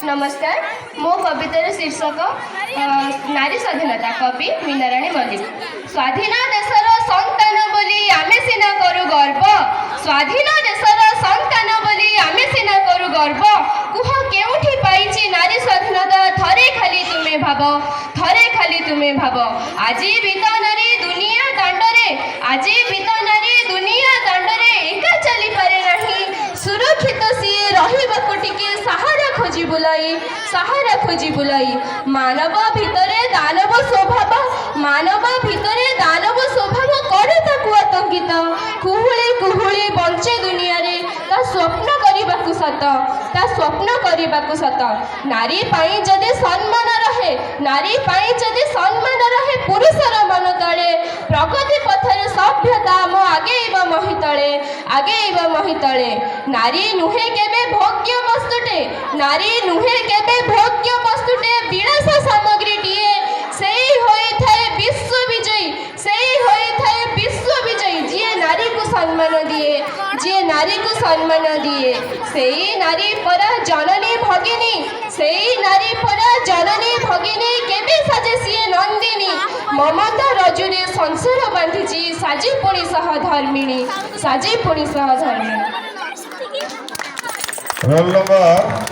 नमस्कार मो कवितार शीर्षक नारी स्वाधीनता कवि मीनाराणी मल्लिक। स्वाधीन देशर संतान बोली आमे सिना करू गर्व, स्वाधीन देशर संतान बोली आमे सिना करू गर्व। कुह केउठी पाइछि नारी स्वाधीनता, थरे खाली तुमे भाव, थरे खाली तुमे भाव। आजी बित नारी दुनिया दांडरे, आजी बित नारी दुनिया दांडरे एका चली पारे नाही। सुरक्षित सिए रहिबाको टिके सहारा खोजी बुलाई, सहारा खोजी बुलाई। मानव भितरे दानव स्वभाव, मानव भितरे दानव स्वभाव करे ताकू आतंकित। कुहुली कुहुली बंचे दुनिया रे ता स्वप्न करिबाकू सत, ता स्वप्न करिबाकू सत। नारी पाई जदि सम्मान रहे, नारी पाई जदि सम्मान रहे पुरुषर मन तले, प्रगति पथरे सभ्यता म आगेइब महितले, आगेइब महितले। नारी नुहे केबे भोग्य वस्तुटे, नारी नुहे केबे भोग्य वस्तुटे, विलास सामग्रीटिए। सेई होई थाए विश्व विजयी, सेई होई थाए विश्व विजयी जिए नारी को सम्मान दिए, जिए नारी को सम्मान दिए। सेई नारी परा जननी भगिनी, सेई नारी परा जननी भगिनी केबे साजे सिए नंदिनी। ममता रजुरे संसार बांधिची साजे पुणी सह धर्मिणी, साजे पुणी सह धर्मिणी। Roll number